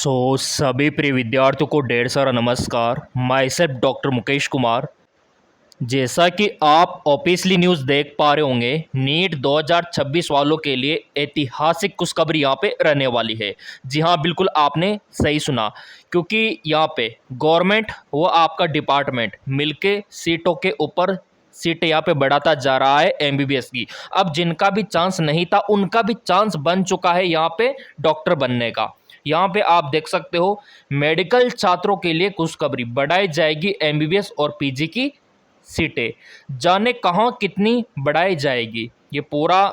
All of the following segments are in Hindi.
सभी प्रिय विद्यार्थियों को ढेर सारा नमस्कार। My self doctor Mukesh Kumar. जैसा कि आप ऑफिशियली न्यूज़ देख पा रहे होंगे, नीट 2026 वालों के लिए ऐतिहासिक खुशखबरी यहाँ पे रहने वाली है। जी हाँ, बिल्कुल आपने सही सुना, क्योंकि यहाँ पे गवर्नमेंट व आपका डिपार्टमेंट मिलके सीटों के ऊपर सीटें यहाँ पे बढ़ाता जा रहा है एमबीबीएस की। अब जिनका भी चांस नहीं था उनका भी चांस बन चुका है यहाँ पे डॉक्टर बनने का। यहाँ पे आप देख सकते हो, मेडिकल छात्रों के लिए खुशखबरी, बढ़ाई जाएगी एमबीबीएस और पीजी की सीटें। जाने कहाँ कितनी बढ़ाई जाएगी, ये पूरा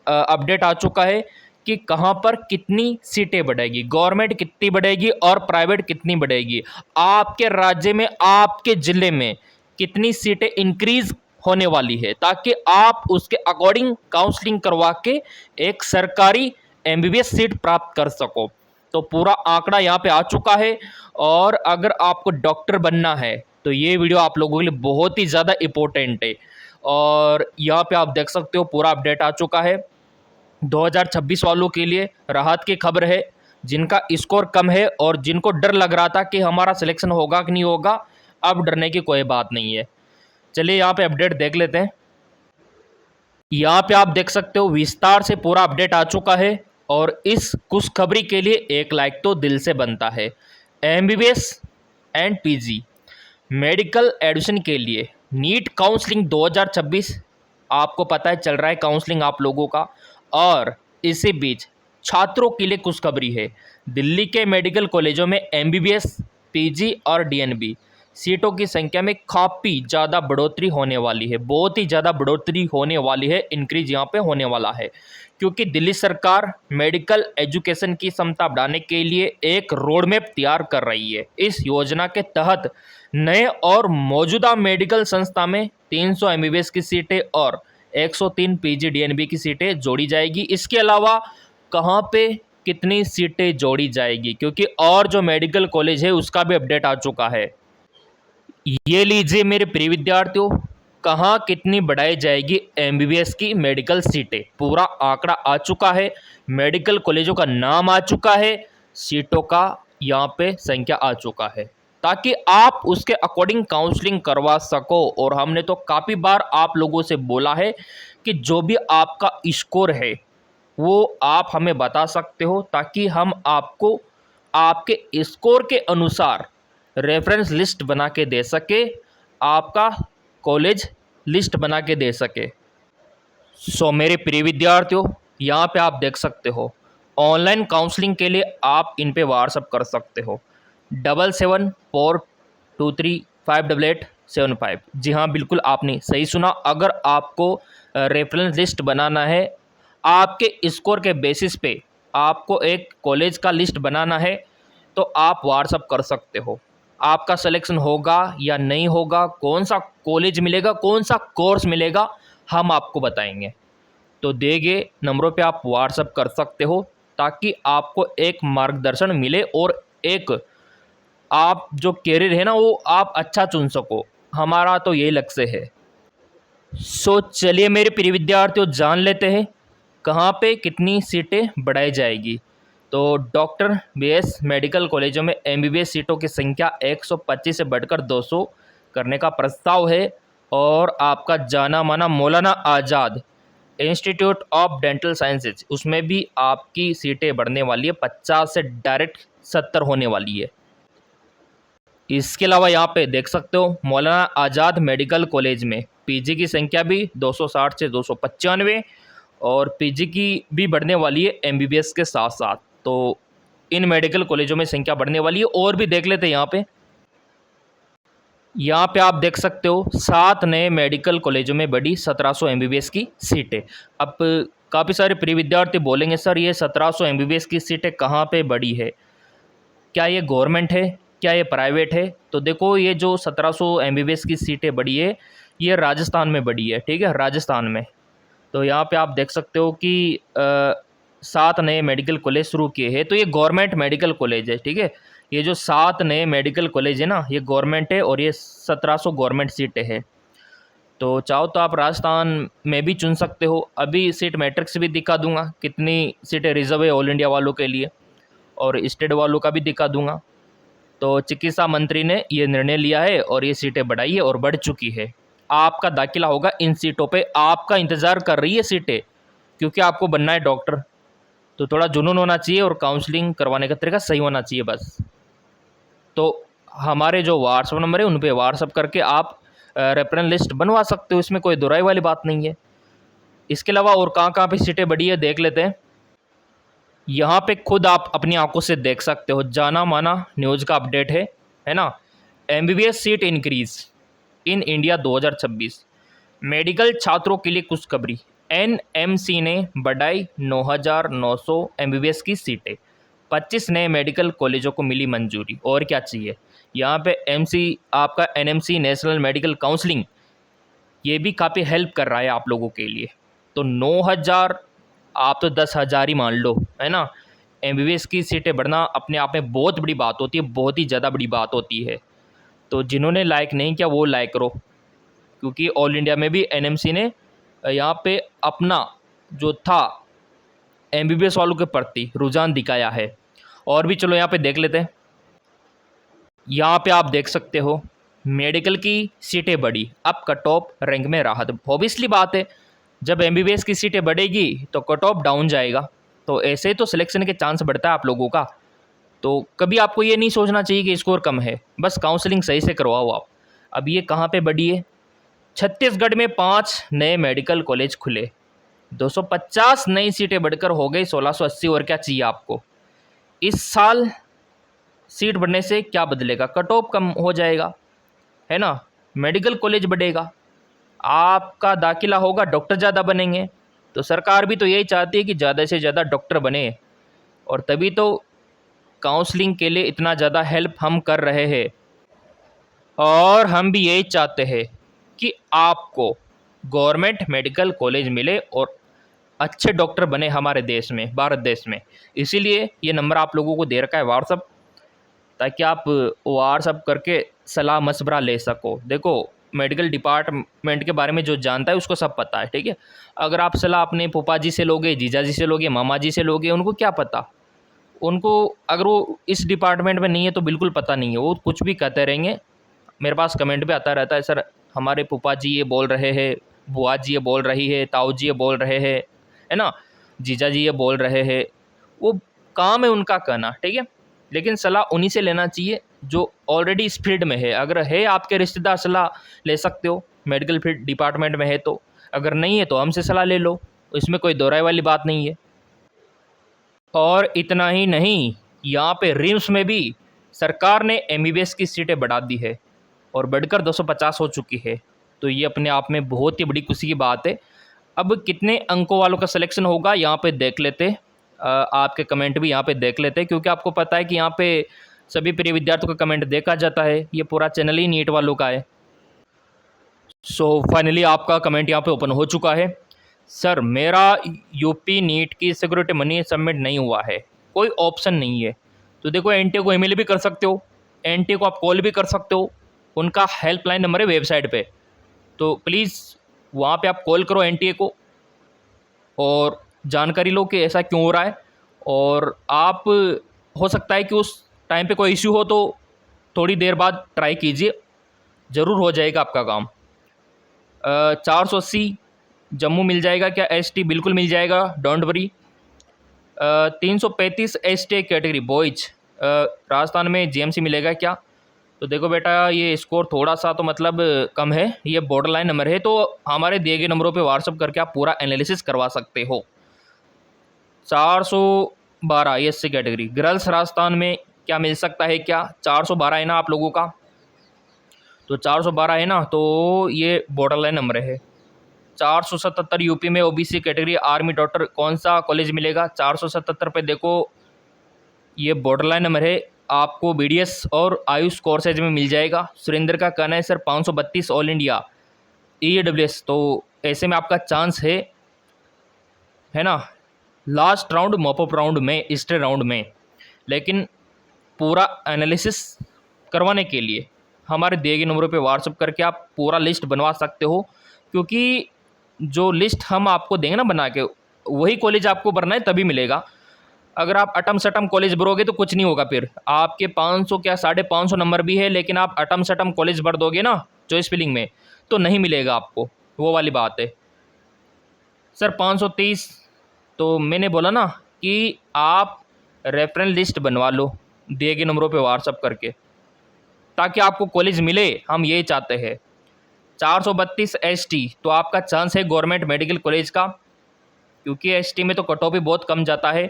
अपडेट आ चुका है कि कहाँ पर कितनी सीटें बढ़ेगी, गवर्नमेंट कितनी बढ़ेगी और प्राइवेट कितनी बढ़ेगी, आपके राज्य में आपके ज़िले में कितनी सीटें इंक्रीज होने वाली है, ताकि आप उसके अकॉर्डिंग काउंसलिंग करवा के एक सरकारी एमबीबीएस सीट प्राप्त कर सको। तो पूरा आंकड़ा यहाँ पे आ चुका है। और अगर आपको डॉक्टर बनना है तो ये वीडियो आप लोगों के लिए बहुत ही ज़्यादा इम्पोर्टेंट है। और यहाँ पे आप देख सकते हो पूरा अपडेट आ चुका है। 2026 वालों के लिए राहत की खबर है। जिनका स्कोर कम है और जिनको डर लग रहा था कि हमारा सिलेक्शन होगा कि नहीं होगा, अब डरने की कोई बात नहीं है। चलिए यहाँ पे अपडेट देख लेते हैं। यहाँ पे आप देख सकते हो विस्तार से पूरा अपडेट आ चुका है। और इस खुशखबरी के लिए एक लाइक तो दिल से बनता है। MBBS and PG medical admission के लिए नीट काउंसलिंग 2026, आपको पता है चल रहा है काउंसलिंग आप लोगों का। और इसी बीच छात्रों के लिए खुशखबरी है। दिल्ली के मेडिकल कॉलेजों में एमबीबीएस, पीजी और डीएनबी सीटों की संख्या में काफ़ी ज़्यादा बढ़ोतरी होने वाली है। बहुत ही ज़्यादा बढ़ोतरी होने वाली है, इंक्रीज यहाँ पे होने वाला है, क्योंकि दिल्ली सरकार मेडिकल एजुकेशन की क्षमता बढ़ाने के लिए एक रोड मैप तैयार कर रही है। इस योजना के तहत नए और मौजूदा मेडिकल संस्था में 300 एमबीबीएस की सीटें और 103 पीजी डीएनबी की सीटें जोड़ी जाएगी। इसके अलावा कहाँ पे कितनी सीटें जोड़ी जाएगी, क्योंकि और जो मेडिकल कॉलेज है उसका भी अपडेट आ चुका है। ये लीजिए मेरे प्रिय विद्यार्थियों, कहाँ कितनी बढ़ाई जाएगी एमबीबीएस की मेडिकल सीटें, पूरा आंकड़ा आ चुका है। मेडिकल कॉलेजों का नाम आ चुका है, सीटों का यहाँ पे संख्या आ चुका है, ताकि आप उसके अकॉर्डिंग काउंसलिंग करवा सको। और हमने तो काफ़ी बार आप लोगों से बोला है कि जो भी आपका स्कोर है वो आप हमें बता सकते हो, ताकि हम आपको आपके स्कोर के अनुसार रेफरेंस लिस्ट बना के दे सके, आपका कॉलेज लिस्ट बना के दे सके। मेरे प्रिय विद्यार्थियों, यहाँ पे आप देख सकते हो ऑनलाइन काउंसलिंग के लिए आप इन पे व्हाट्सअप कर सकते हो 7742358875। जी हाँ, बिल्कुल आपने सही सुना। अगर आपको रेफरेंस लिस्ट बनाना है, आपके स्कोर के बेसिस पे आपको एक कॉलेज का लिस्ट बनाना है, तो आप व्हाट्सअप कर सकते हो। आपका सिलेक्शन होगा या नहीं होगा, कौन सा कॉलेज मिलेगा, कौन सा कोर्स मिलेगा, हम आपको बताएंगे। तो दिए गए नंबरों पे आप व्हाट्सअप कर सकते हो, ताकि आपको एक मार्गदर्शन मिले और एक आप जो कैरियर है ना वो आप अच्छा चुन सको। हमारा तो यही लक्ष्य है। चलिए मेरे प्रिय विद्यार्थियों, जान लेते हैं कहाँ पे कितनी सीटें बढ़ाई जाएगी। तो डॉक्टर बीएस मेडिकल कॉलेजों में एमबीबीएस सीटों की संख्या 125 से बढ़कर 200 करने का प्रस्ताव है। और आपका जाना माना मौलाना आज़ाद इंस्टीट्यूट ऑफ डेंटल साइंसेज, उसमें भी आपकी सीटें बढ़ने वाली है, 50 से डायरेक्ट 70 होने वाली है। इसके अलावा यहाँ पे देख सकते हो मौलाना आज़ाद मेडिकल कॉलेज में पीजी की संख्या भी 260 से 295 और पीजी की भी बढ़ने वाली है एमबीबीएस के साथ साथ। तो इन मेडिकल कॉलेजों में संख्या बढ़ने वाली है। और भी देख लेते हैं यहाँ पे आप देख सकते हो 7 नए मेडिकल कॉलेजों में बढ़ी 1700 एमबीबीएस की सीटें। अब काफ़ी सारे प्रिय विद्यार्थी बोलेंगे सर ये 1700 एमबीबीएस की सीटें कहाँ पे बढ़ी है, क्या ये गवर्नमेंट है, क्या ये प्राइवेट है? तो देखो, ये जो 1700 एमबीबीएस की सीटें बढ़ी है ये राजस्थान में बढ़ी है, ठीक है, राजस्थान में। तो यहाँ पे आप देख सकते हो कि 7 नए मेडिकल कॉलेज शुरू किए हैं। तो ये गवर्नमेंट मेडिकल कॉलेज है, ठीक है। ये जो 7 नए मेडिकल कॉलेज है ना, ये गवर्नमेंट है और ये 1700 गवर्नमेंट सीटें हैं। तो चाहो तो आप राजस्थान में भी चुन सकते हो। अभी सीट मैट्रिक्स भी दिखा दूंगा कितनी सीटें रिजर्व है ऑल इंडिया वालों के लिए। और स्टेट वालों का भी दिखा दूंगा। तो चिकित्सा मंत्री ने ये निर्णय लिया है और ये सीटें बढ़ाई है और बढ़ चुकी है। आपका दाखिला होगा इन सीटों पे, आपका इंतज़ार कर रही है सीटें, क्योंकि आपको बनना है डॉक्टर। तो थोड़ा जुनून होना चाहिए और काउंसलिंग करवाने का तरीका सही होना चाहिए बस। तो हमारे जो व्हाट्सअप नंबर है उन पे व्हाट्सअप करके आप रेफरेंस लिस्ट बनवा सकते हो, इसमें कोई दुराई वाली बात नहीं है। इसके अलावा और कहाँ कहाँ पे सीटें बढ़ी है देख लेते हैं। यहाँ पे खुद आप अपनी आंखों से देख सकते हो, जाना माना न्यूज़ का अपडेट है ना। MBBS seat increase in India 2026, medical छात्रों के लिए खुशखबरी। एनएमसी ने बढ़ाई 9,900 एमबीबीएस की सीटें, 25 नए मेडिकल कॉलेजों को मिली मंजूरी। और क्या चाहिए। यहाँ पे एमसी आपका एनएमसी नेशनल मेडिकल काउंसलिंग ये भी काफ़ी हेल्प कर रहा है आप लोगों के लिए। तो 9,000 आप तो 10,000 ही मान लो, है ना। एमबीबीएस की सीटें बढ़ना अपने आप में बहुत बड़ी बात होती है, बहुत ही ज़्यादा बड़ी बात होती है। तो जिन्होंने लाइक नहीं किया वो लाइक करो, क्योंकि ऑल इंडिया में भी एनएमसी ने यहाँ पे अपना जो था एमबीबीएस वालों के प्रति रुझान दिखाया है। और भी चलो यहाँ पे देख लेते हैं। यहाँ पे आप देख सकते हो मेडिकल की सीटें बढ़ी, अब कट ऑफ रैंक में राहत। ऑब्वियसली बात है, जब एमबीबीएस की सीटें बढ़ेगी तो कट ऑफ डाउन जाएगा, तो ऐसे तो सिलेक्शन के चांस बढ़ता है आप लोगों का। तो कभी आपको ये नहीं सोचना चाहिए कि स्कोर कम है, बस काउंसलिंग सही से करवाओ आप। अब ये कहाँ पे बढ़ी है। छत्तीसगढ़ में 5 नए मेडिकल कॉलेज खुले, 250 नई सीटें बढ़कर हो गई 1680। और क्या चाहिए आपको। इस साल सीट बढ़ने से क्या बदलेगा, कट ऑफ कम हो जाएगा, है ना। मेडिकल कॉलेज बढ़ेगा, आपका दाखिला होगा, डॉक्टर ज़्यादा बनेंगे। तो सरकार भी तो यही चाहती है कि ज़्यादा से ज़्यादा डॉक्टर बने, और तभी तो काउंसलिंग के लिए इतना ज़्यादा हेल्प हम कर रहे हैं। और हम भी यही चाहते हैं कि आपको गवर्नमेंट मेडिकल कॉलेज मिले और अच्छे डॉक्टर बने हमारे देश में, भारत देश में। इसीलिए ये नंबर आप लोगों को दे रखा है व्हाट्सअप, ताकि आप व्हाट्सअप करके सलाह मशवरा ले सको। देखो मेडिकल डिपार्टमेंट के बारे में जो जानता है उसको सब पता है, ठीक है। अगर आप सलाह अपने फूफा जी से लोगे, जीजा जी से लोगे, मामा जी से लोगे, उनको क्या पता। उनको अगर वो इस डिपार्टमेंट में नहीं है तो बिल्कुल पता नहीं है, वो कुछ भी कहते रहेंगे। मेरे पास कमेंट भी आता रहता है, सर हमारे फूफा जी ये बोल रहे हैं, बुआ जी ये बोल रही है, ताऊ जी ये बोल रहे हैं, है ना, जीजा जी ये बोल रहे हैं। वो काम है उनका कहना, ठीक है। लेकिन सलाह उन्हीं से लेना चाहिए जो ऑलरेडी इस फील्ड में है। अगर है आपके रिश्तेदार सलाह ले सकते हो, मेडिकल फील्ड डिपार्टमेंट में है तो। अगर नहीं है तो हमसे सलाह ले लो, इसमें कोई दोहराई वाली बात नहीं है। और इतना ही नहीं, यहाँ पे रिम्स में भी सरकार ने एमबीबीएस की सीटें बढ़ा दी है और बढ़कर 250 हो चुकी है। तो ये अपने आप में बहुत ही बड़ी खुशी की बात है। अब कितने अंकों वालों का सिलेक्शन होगा यहाँ पे देख लेते, आपके कमेंट भी यहाँ पे देख लेते, क्योंकि आपको पता है कि यहाँ पे सभी प्रिय विद्यार्थियों का कमेंट देखा जाता है। ये पूरा चैनल ही नीट वालों का है। सो फाइनली आपका कमेंट यहाँ पे ओपन हो चुका है। सर मेरा यूपी नीट की सिक्योरिटी मनी सबमिट नहीं हुआ है, कोई ऑप्शन नहीं है। तो देखो एनटीए को ईमेल भी कर सकते हो, एनटीए को आप कॉल भी कर सकते हो, उनका हेल्पलाइन नंबर है वेबसाइट पे। तो प्लीज़ वहाँ पे आप कॉल करो एनटीए को और जानकारी लो कि ऐसा क्यों हो रहा है। और आप हो सकता है कि उस टाइम पे कोई इश्यू हो तो थोड़ी देर बाद ट्राई कीजिए, ज़रूर हो जाएगा आपका काम। 480 जम्मू मिल जाएगा क्या, एसटी बिल्कुल मिल जाएगा, don't worry. 335 ST category boys Rajasthan में जीएमसी मिलेगा क्या। तो देखो बेटा ये स्कोर थोड़ा सा तो मतलब कम है, ये बॉर्डर लाइन नंबर है। तो हमारे दिए गए नंबरों पे व्हाट्सअप करके आप पूरा एनालिसिस करवा सकते हो। 412 एससी कैटेगरी गर्ल्स राजस्थान में क्या मिल सकता है क्या, 412 है ना आप लोगों का। तो 412 है ना, तो ये बॉर्डर लाइन नंबर है। 477 यूपी में ओबीसी कैटेगरी आर्मी डॉक्टर कौन सा कॉलेज मिलेगा, 477 पे देखो ये बॉर्डर लाइन नंबर है, आपको बीडीएस और आयुष कोर्सेज में मिल जाएगा। सुरेंद्र का कहना है सर 532 ऑल इंडिया ईडब्ल्यूएस। तो ऐसे में आपका चांस है ना, लास्ट राउंड मॉपअप राउंड में, स्टे राउंड में। लेकिन पूरा एनालिसिस करवाने के लिए हमारे दिए गए नंबरों पे व्हाट्सअप करके आप पूरा लिस्ट बनवा सकते हो, क्योंकि जो लिस्ट हम आपको देंगे ना बना के, वही कॉलेज आपको भरना है तभी मिलेगा। अगर आप अटम सटम कॉलेज भरोगे तो कुछ नहीं होगा, फिर आपके 500 क्या 550 नंबर भी है, लेकिन आप अटम सटम कॉलेज भर दोगे ना चॉइस फिलिंग में तो नहीं मिलेगा आपको, वो वाली बात है। सर 530, तो मैंने बोला ना कि आप रेफरेंस लिस्ट बनवा लो दिए गए नंबरों पे व्हाट्सअप करके, ताकि आपको कॉलेज मिले, हम यही चाहते हैं। 432 ST, तो आपका चांस है गवर्नमेंट मेडिकल कॉलेज का, क्योंकि ST में तो कट ऑफ भी बहुत कम जाता है।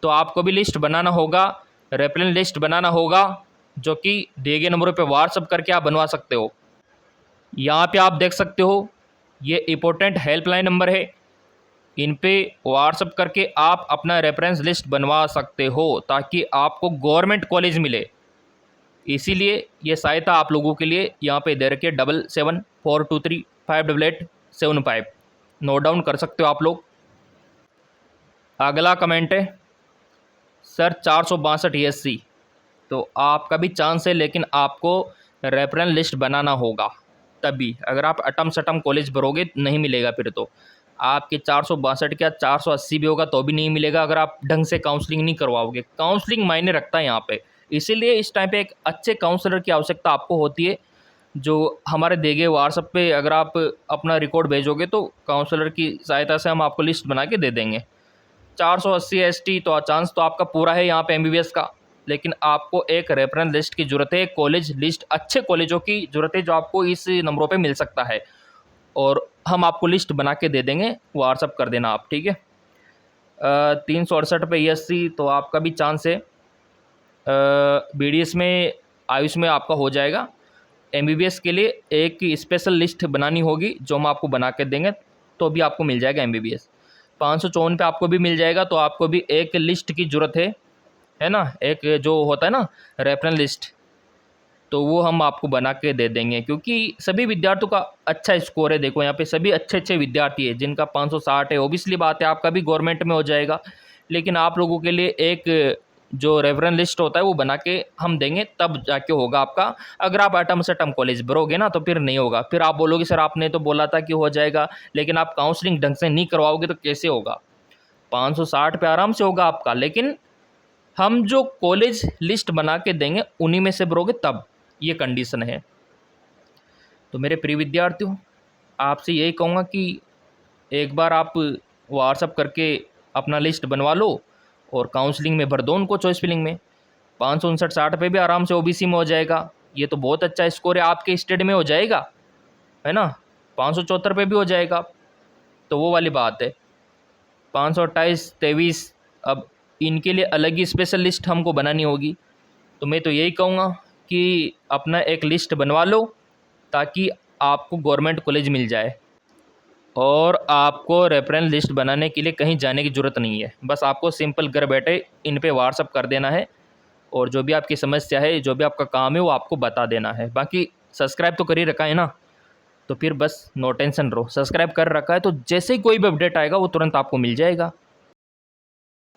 तो आपको भी लिस्ट बनाना होगा, रेफरेंस लिस्ट बनाना होगा, जो कि दिए गए नंबरों पे व्हाट्सअप करके आप बनवा सकते हो। यहाँ पे आप देख सकते हो ये इंपॉर्टेंट हेल्पलाइन नंबर है, इन पे व्हाट्सअप करके आप अपना रेफरेंस लिस्ट बनवा सकते हो, ताकि आपको गवर्नमेंट कॉलेज मिले। इसीलिए ये सहायता आप लोगों के लिए यहाँ पे दे रखी है 7742358875, नोट डाउन कर सकते हो आप लोग। अगला कमेंट है सर 462 SC, तो आपका भी चांस है, लेकिन आपको रेफरेंस लिस्ट बनाना होगा तभी। अगर आप अटम सटम कॉलेज भरोगे नहीं मिलेगा, फिर तो आपके 462 क्या 480 भी होगा तो भी नहीं मिलेगा, अगर आप ढंग से काउंसलिंग नहीं करवाओगे। काउंसलिंग मायने रखता है यहाँ पे, इसीलिए इस टाइम पे एक अच्छे काउंसलर की आवश्यकता आपको होती है, जो हमारे देंगे व्हाट्सएप पे। अगर आप अपना रिकॉर्ड भेजोगे तो काउंसलर की सहायता से हम आपको लिस्ट बना के दे देंगे। 480 ST, तो चांस तो आपका पूरा है यहाँ पे MBBS का, लेकिन आपको एक रेफरेंस लिस्ट की ज़रूरत है, कॉलेज लिस्ट, अच्छे कॉलेजों की ज़रूरत है जो आपको इस नंबरों पे मिल सकता है, और हम आपको लिस्ट बना के दे देंगे, व्हाट्सअप कर देना आप, ठीक है। 368 पे ESC, तो आपका भी चांस है। BDS में आयुष में आपका हो जाएगा। MBBS के लिए एक स्पेशल लिस्ट बनानी होगी, जो हम आपको बना के देंगे, तो भी आपको मिल जाएगा MBBS। 554 पे आपको भी मिल जाएगा, तो आपको भी एक लिस्ट की ज़रूरत है ना, एक जो होता है ना रेफरेंस लिस्ट, तो वो हम आपको बना के दे देंगे, क्योंकि सभी विद्यार्थियों का अच्छा स्कोर है। देखो यहाँ पे सभी अच्छे अच्छे विद्यार्थी हैं जिनका 560 है। ओबियसली बात है आपका भी गवर्नमेंट में हो जाएगा, लेकिन आप लोगों के लिए एक जो रेफरेंस लिस्ट होता है वो बना के हम देंगे, तब जाके होगा आपका। अगर आप अटम सटम कॉलेज भरोगे ना तो फिर नहीं होगा, फिर आप बोलोगे सर आपने तो बोला था कि हो जाएगा, लेकिन आप काउंसलिंग ढंग से नहीं करवाओगे तो कैसे होगा। 560 पे आराम से होगा आपका, लेकिन हम जो कॉलेज लिस्ट बना के देंगे उन्हीं में से भरोगे तब, ये कंडीशन है। तो मेरे प्रिय विद्यार्थियों, आपसे यही कहूँगा कि एक बार आप व्हाट्सअप करके अपना लिस्ट बनवा लो और काउंसलिंग में भर दो उनको चॉइस फिलिंग में। 559-60 पे भी आराम से OBC में हो जाएगा, ये तो बहुत अच्छा स्कोर है, आपके स्टेट में हो जाएगा, है ना। 574 पे भी हो जाएगा, तो वो वाली बात है। 528, 23, अब इनके लिए अलग ही स्पेशल लिस्ट हमको बनानी होगी। तो मैं तो यही कहूँगा कि अपना एक लिस्ट बनवा लो, ताकि आपको गवर्नमेंट कॉलेज मिल जाए, और आपको रेफरेंस लिस्ट बनाने के लिए कहीं जाने की ज़रूरत नहीं है। बस आपको सिंपल घर बैठे इन पे व्हाट्सअप कर देना है, और जो भी आपकी समस्या है, जो भी आपका काम है, वो आपको बता देना है। बाकी सब्सक्राइब तो कर ही रखा है ना, तो फिर बस नो टेंशन रहो, सब्सक्राइब कर रखा है तो जैसे ही कोई भी अपडेट आएगा वो तुरंत आपको मिल जाएगा।